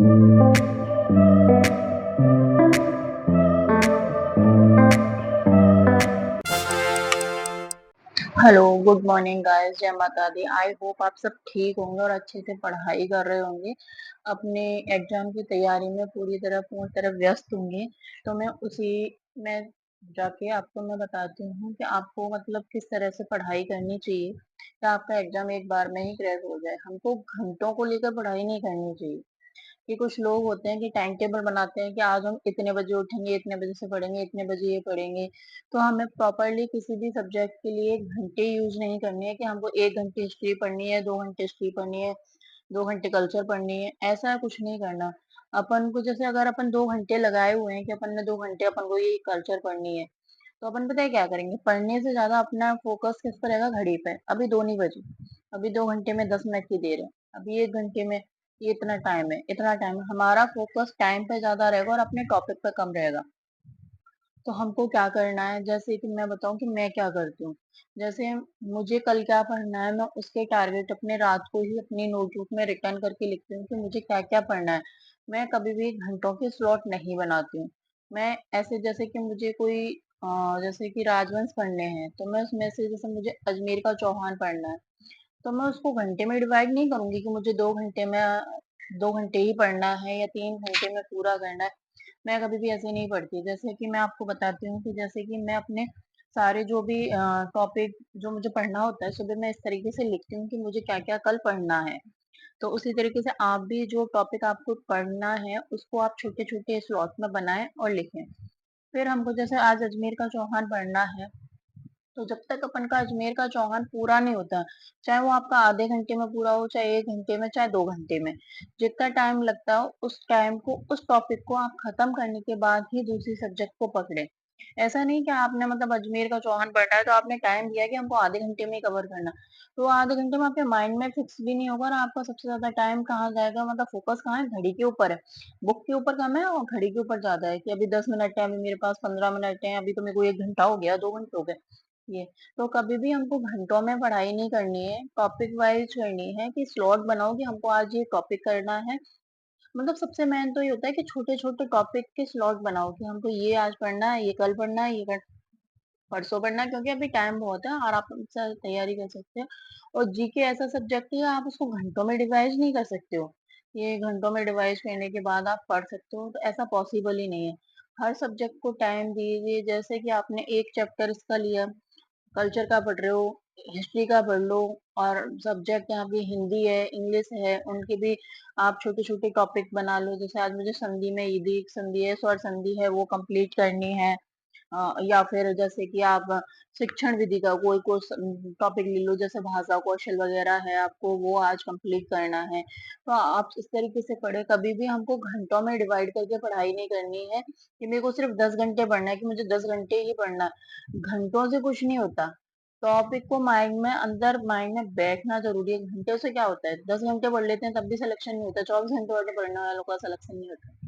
Hello, good morning guys, जय माता दी। I hope आप सब ठीक होंगे और अच्छे से पढ़ाई कर रहे होंगे। अपने एग्जाम की तैयारी में पूरी तरह व्यस्त होंगे। तो मैं उसी में जाके आपको मैं बताती हूँ कि आपको मतलब किस तरह से पढ़ाई करनी चाहिए कि आपका एग्जाम एक बार में ही क्रैक हो जाए। हमको घंटों को लेकर पढ़ाई नहीं करनी चाहिए। कि कुछ लोग होते हैं कि टाइम टेबल बनाते हैं कि आज हम इतने बजे उठेंगे, इतने बजे से पढ़ेंगे, इतने बजे ये पढ़ेंगे। तो हमें प्रॉपरली किसी भी सब्जेक्ट के लिए घंटे यूज नहीं करने हैं कि हमको 1 घंटे हिस्ट्री पढ़नी है, 2 घंटे हिस्ट्री पढ़नी है, 2 घंटे कल्चर पढ़नी है। ऐसा कुछ नहीं करना। अपन को जैसे अगर अपन 2 घंटे लगाए हुए हैं कि अपन ने 2 घंटे अपन को ये कल्चर पढ़नी है, तो अपन पता है क्या करेंगे? पढ़ने से ज्यादा अपना फोकस किस पर रहेगा? घड़ी पे। अभी 2 नहीं बजे, अभी 2 घंटे में 10 मिनट की देर है, अभी 1 घंटे में ये इतना टाइम है, इतना टाइम है। हमारा फोकस टाइम पे ज्यादा रहेगा और अपने टॉपिक पे कम रहेगा। तो हमको क्या करना है, जैसे कि मैं बताऊं कि मैं क्या करती हूँ। जैसे मुझे कल क्या पढ़ना है, मैं उसके टारगेट अपने रात को ही अपनी नोटबुक में रिटर्न करके लिखती हूँ कि मुझे क्या क्या पढ़ना है। मैं कभी भी घंटों के स्लॉट नहीं बनाती हूँ। मैं ऐसे जैसे कि मुझे कोई जैसे कि राजवंश पढ़ने हैं, तो मैं उसमें से जैसे मुझे अजमेर का चौहान पढ़ना है, तो मैं उसको घंटे में डिवाइड नहीं करूंगी कि मुझे 2 घंटे में 2 घंटे ही पढ़ना है या 3 घंटे में पूरा करना है। मैं कभी भी ऐसे नहीं पढ़ती। जैसे कि मैं आपको बताती हूँ कि जैसे कि मैं अपने सारे जो भी टॉपिक जो मुझे पढ़ना होता है, सुबह मैं इस तरीके से लिखती हूँ कि मुझे क्या क्या कल पढ़ना है। तो उसी तरीके से आप भी जो टॉपिक आपको पढ़ना है उसको आप छोटे छोटे स्लॉट में बनाएं और लिखें। फिर हमको जैसे आज अजमेर का चौहान पढ़ना है, तो जब तक अपन का अजमेर का चौहान पूरा नहीं होता, चाहे वो आपका आधे घंटे में पूरा हो, चाहे 1 घंटे में, चाहे 2 घंटे में, जितना टाइम लगता हो उस टाइम को, उस टॉपिक को आप खत्म करने के बाद ही दूसरी सब्जेक्ट को पकड़े। ऐसा नहीं कि आपने मतलब अजमेर का चौहान पढ़ा है तो आपने टाइम दिया कि हमको आधे घंटे में ही कवर करना। तो आधे घंटे में आपके माइंड में फिक्स भी नहीं होगा और आपका सबसे ज्यादा टाइम कहाँ जाएगा, मतलब फोकस कहाँ है? घड़ी के ऊपर है। बुक के ऊपर कम है और घड़ी के ऊपर ज्यादा है कि अभी 10 मिनट है, अभी मेरे पास 15 मिनट है, अभी तो मेरे को 1 घंटा हो गया, 2 घंटे हो गए। ये तो कभी भी हमको घंटों में पढ़ाई नहीं करनी है, टॉपिक वाइज करनी है कि स्लॉट बनाओ कि हमको आज ये टॉपिक करना है। मतलब सबसे मेन तो ये होता है कि छोटे छोटे टॉपिक के स्लॉट बनाओ कि हमको ये आज पढ़ना है, ये कल पढ़ना है, परसों पढ़ना है, क्योंकि अभी टाइम बहुत है और आप से तैयारी कर सकते हो। और जीके ऐसा सब्जेक्ट है आप उसको घंटों में डिवाइड नहीं कर सकते हो। ये घंटों में डिवाइड करने के बाद आप पढ़ सकते हो, तो ऐसा पॉसिबल ही नहीं है। हर सब्जेक्ट को टाइम दीजिए। जैसे कि आपने एक चैप्टर इसका लिया, कल्चर का पढ़ रहे हो, हिस्ट्री का पढ़ लो, और सब्जेक्ट यहाँ पे हिंदी है, इंग्लिश है, उनके भी आप छोटे छोटे टॉपिक बना लो। जैसे आज मुझे संधि में ईदी संधि है, स्वर संधि है, वो कंप्लीट करनी है। या फिर जैसे कि आप शिक्षण विधि का कोई कोई टॉपिक ले लो, जैसे भाषा कौशल वगैरह है, आपको वो आज कंप्लीट करना है। तो आप इस तरीके से पढ़े। कभी भी हमको घंटों में डिवाइड करके पढ़ाई नहीं करनी है कि मेरे को सिर्फ 10 घंटे पढ़ना है, कि मुझे 10 घंटे ही पढ़ना है। घंटों से कुछ नहीं होता। टॉपिक को माइंड में, अंदर माइंड में बैठना जरूरी है। घंटे से क्या होता है? 10 घंटे पढ़ लेते हैं तब भी सिलेक्शन नहीं होता, 24 घंटे वाले पढ़ने वालों का सिलेक्शन नहीं होता।